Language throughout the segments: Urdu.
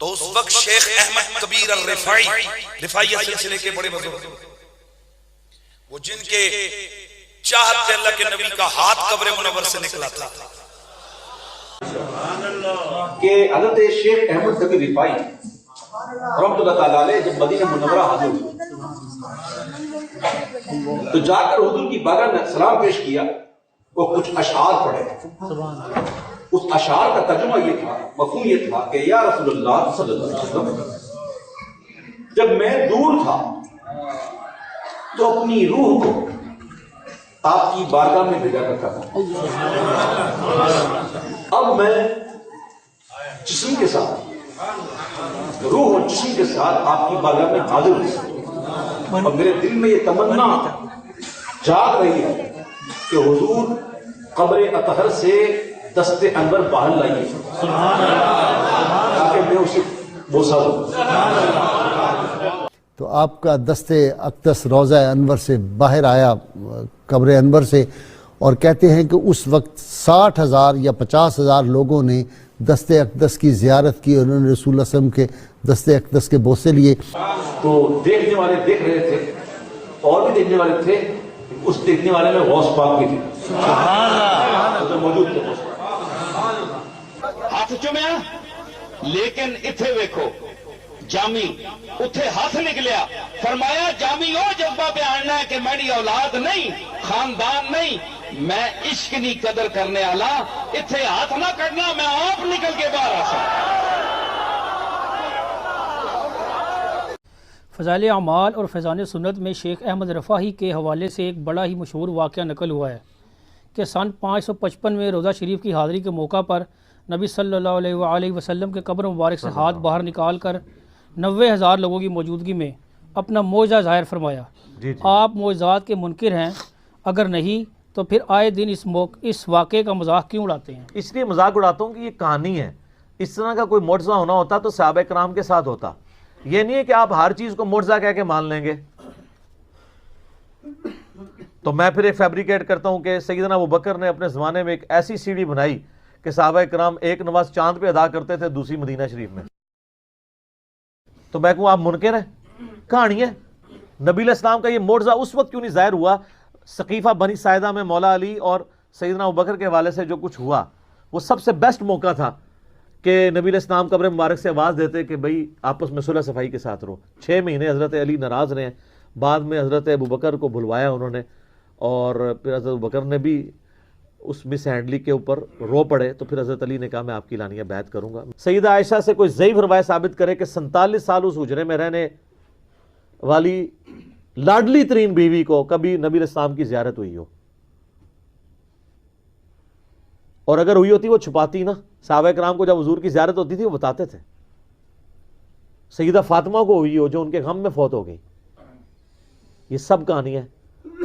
تو اس وقت شیخ احمد کبیر الرفاعی، رفاعیہ سلسلے کے بڑے بزرگ، وہ جن کے چاہت پہ اللہ کے نبی کا ہاتھ قبر منور سے نکلا تھا، کہ حضرت شیخ احمد کبیر رفاعی رحمۃ اللہ تعالیٰ علیہ جب مدینہ منورہ حاضر ہوئے تو جا کر حضور کی بارگاہ میں سلام پیش کیا، وہ کچھ اشعار پڑھے۔ اس اشعار کا ترجمہ یہ تھا، مفہوم یہ تھا کہ یا رسول اللہ صلی اللہ علیہ وسلم، جب میں دور تھا تو اپنی روح کو آپ کی بارگاہ میں بھیجا کرتا تھا، اب میں جسم کے ساتھ، روح اور جسم کے ساتھ آپ کی بارگاہ میں حاضر ہوں، اور میرے دل میں یہ تمنا جاگ رہی ہے کہ حضور قبر اطہر سے دست انور باہر لائیے تاکہ میں اسے بوسہ دوں۔ تو آپ کا دست اقدس روضہ انور سے باہر آیا، قبر انور سے، اور کہتے ہیں کہ اس وقت 60,000 یا 50,000 لوگوں نے دست اقدس کی زیارت کی، اور انہوں نے رسول اللہ صلی اللہ علیہ وسلم کے دست اقدس کے بوسے لیے۔ تو دیکھنے والے دیکھ رہے تھے، اور بھی دیکھنے والے تھے، اس دیکھنے والے میں غوث پاک بھی تھے، تو موجود تھے۔ ہاتھ چومیا، لیکن اتھے ویکھو جامی اتھے ہاتھ نکلیا، فرمایا جامی او جذبہ بیاننا ہے کہ میری اولاد نہیں، خاندان نہیں، میں عشق نہیں قدر کرنے والا، اتھے ہاتھ نہ کرنا، میں آپ نکل کے باہر آ سکتا۔ فضائل اعمال اور فیضان سنت میں شیخ احمد رفاعی کے حوالے سے ایک بڑا ہی مشہور واقعہ نقل ہوا ہے کہ سن 555 میں روضہ شریف کی حاضری کے موقع پر نبی صلی اللہ علیہ وآلہ وسلم کے قبر مبارک سے ہاتھ باہر نکال کر 90,000 لوگوں کی موجودگی میں اپنا معجزہ ظاہر فرمایا۔ آپ معجزات کے منکر ہیں؟ اگر نہیں تو پھر آئے دن اس واقعے کا مذاق کیوں اڑاتے ہیں؟ اس لیے مذاق اڑاتا ہوں کہ یہ کہانی ہے، اس طرح کا کوئی معجزہ ہونا ہوتا تو صحابہ کرام کے ساتھ ہوتا، یہ نہیں ہے کہ آپ ہر چیز کو معجزہ کہہ کے مان لیں گے۔ تو میں پھر ایک فیبریکیٹ کرتا ہوں کہ سیدنا ابوبکر نے اپنے زمانے میں ایک ایسی سیڑھی بنائی کہ صحابہ کرام ایک نماز چاند پہ ادا کرتے تھے، دوسری مدینہ شریف میں، تو میں کہوں آپ منکر ہیں؟ کہانی ہے۔ نبی علیہ السلام کا یہ معجزہ اس وقت کیوں نہیں ظاہر ہوا؟ سقیفہ بنی ساعدہ میں مولا علی اور سیدنا ابوبکر کے حوالے سے جو کچھ ہوا، وہ سب سے بیسٹ موقع تھا کہ نبی علیہ السلام قبر مبارک سے آواز دیتے کہ بھئی آپس میں صلح صفائی کے ساتھ رہو۔ 6 مہینے حضرت علی ناراض رہے ہیں، بعد میں حضرت ابوبکر کو بھلوایا انہوں نے، اور پھر حضرت ابوبکر نے بھی اس مس ہینڈلی کے اوپر رو پڑے، تو پھر حضرت علی نے کہا میں آپ کی لانیہ بیعت کروں گا۔ سیدہ عائشہ سے کوئی ضعیف روایت ثابت کرے کہ 47 سال اس حجرے میں رہنے والی لاڈلی ترین بیوی کو کبھی نبی علیہ السلام کی زیارت ہوئی ہو، اور اگر ہوئی ہوتی وہ چھپاتی نا۔ صحابہ کرام کو جب حضور کی زیارت ہوتی تھی وہ بتاتے تھے۔ سیدہ فاطمہ کو ہوئی ہو جو ان کے غم میں فوت ہو گئی، یہ سب کہانی ہے۔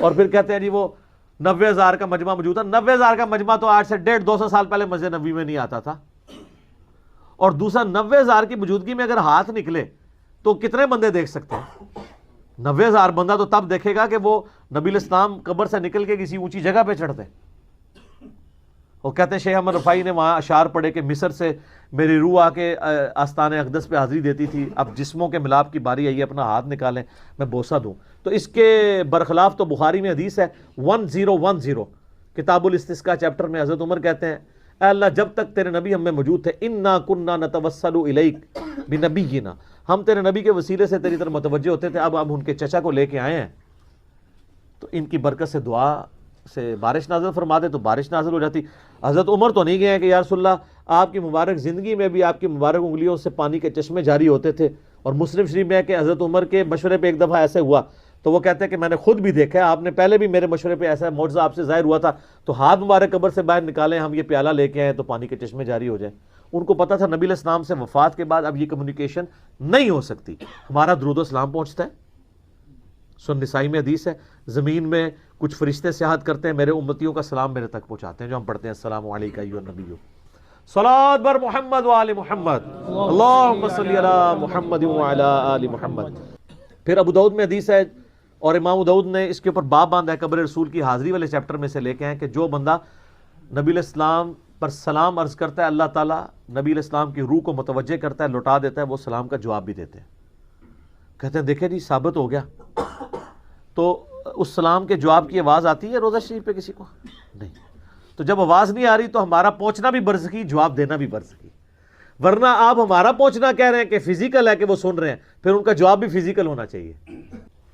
اور پھر کہتے ہیں جی وہ 90,000 کا مجمع موجود تھا۔ 90,000 کا مجمع تو آج سے 150-200 سال پہلے مسجد نبوی میں نہیں آتا تھا، اور دوسرا 90,000 کی موجودگی میں اگر ہاتھ نکلے تو کتنے بندے دیکھ سکتے ہیں؟ 90,000 بندہ تو تب دیکھے گا کہ وہ نبی علیہ السلام قبر سے نکل کے کسی اونچی جگہ پہ چڑھتے۔ وہ کہتے ہیں شیخ احمد رفاعی نے وہاں اشعار پڑھے کہ مصر سے میری روح آ کے آستان اقدس پہ حاضری دیتی تھی، اب جسموں کے ملاپ کی باری آئی ہے، اپنا ہاتھ نکالیں میں بوسہ دوں۔ تو اس کے برخلاف تو بخاری میں حدیث ہے 1010 کتاب الاستسقاء چیپٹر میں حضرت عمر کہتے ہیں اے اللہ جب تک تیرے نبی ہم میں موجود تھے انا کننا نتوسل الیک بنبینا، ہم تیرے نبی کے وسیلے سے تیری طرف متوجہ ہوتے تھے، اب ہم ان کے چچا کو لے کے آئے ہیں تو ان کی برکت سے دعا سے بارش نازل فرما دے تو بارش نازل ہو جاتی۔ حضرت عمر تو نہیں گئے کہ یا رسول اللہ آپ کی مبارک زندگی میں بھی آپ کی مبارک انگلیوں سے پانی کے چشمے جاری ہوتے تھے، اور مسلم شریف میں ہے کہ حضرت عمر کے مشورے پہ ایک دفعہ ایسے ہوا تو وہ کہتے ہیں کہ میں نے خود بھی دیکھا ہے، آپ نے پہلے بھی میرے مشورے پہ ایسا معجزہ آپ سے ظاہر ہوا تھا، تو ہاتھ مبارک قبر سے باہر نکالیں، ہم یہ پیالہ لے کے آئے تو پانی کے چشمے جاری ہو جائیں۔ ان کو پتا تھا نبی علیہ السلام سے وفات کے بعد اب یہ کمیونیکیشن نہیں ہو سکتی، ہمارا درود و سلام پہنچتا ہے۔ سن نسائی میں حدیث ہے زمین میں کچھ فرشتے سیاحت کرتے ہیں، میرے امتیوں کا سلام میرے تک پہنچاتے ہیں، جو ہم پڑھتے ہیں السلام علیکم ایھا النبی صلوات بر محمد و آل محمد اللہم صلی علی محمد و علی آل محمد۔ پھر ابو داؤد میں حدیث ہے اور امام ابو داؤد نے اس کے اوپر باب باندھا ہے قبر رسول کی حاضری والے چیپٹر میں سے لے کے ہیں کہ جو بندہ نبی علیہ السلام پر سلام عرض کرتا ہے اللہ تعالیٰ نبی علیہ السلام کی روح کو متوجہ کرتا ہے, لوٹا دیتا ہے, وہ سلام کا جواب بھی دیتے ہیں. کہتے ہیں دیکھیں جی ثابت ہو گیا. تو اس سلام کے جواب کی آواز آتی ہے روزہ شریف پہ کسی کو؟ نہیں. تو جب آواز نہیں آ رہی تو ہمارا پہنچنا بھی برزخی, جواب دینا بھی برزخی. ورنہ آپ ہمارا پہنچنا کہہ رہے ہیں کہ فزیکل ہے کہ وہ سن رہے ہیں, پھر ان کا جواب بھی فزیکل ہونا چاہیے.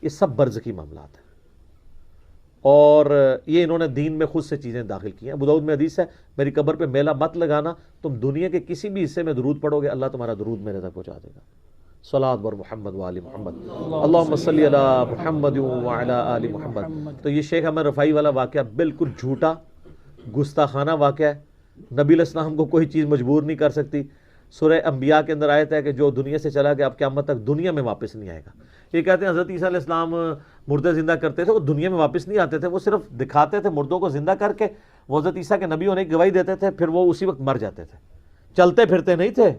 یہ سب برزخی معاملات ہیں, اور یہ انہوں نے دین میں خود سے چیزیں داخل کی ہیں. ابو داؤد میں حدیث ہے میری قبر پہ میلہ مت لگانا, تم دنیا کے کسی بھی حصے میں درود پڑھو گے اللہ تمہارا درود میرے تک پہنچا دے گا. صلوات بر محمد وآل محمد اللہم صلی علی محمد وعلی آل محمد. تو یہ شیخ احمد رفاعی والا واقعہ بالکل جھوٹا گستاخانہ واقعہ ہے. نبی علیہ السلام کو کوئی چیز مجبور نہیں کر سکتی. سورہ انبیاء کے اندر آیت ہے کہ جو دنیا سے چلا گیا اب قیامت تک دنیا میں واپس نہیں آئے گا. یہ کہتے ہیں حضرت عیسیٰ علیہ السلام مردے زندہ کرتے تھے, وہ دنیا میں واپس نہیں آتے تھے, وہ صرف دکھاتے تھے مردوں کو زندہ کر کے, وہ حضرت عیسیٰ کے نبی ہونے کی گواہی دیتے تھے, پھر وہ اسی وقت مر جاتے تھے, چلتے پھرتے نہیں تھے.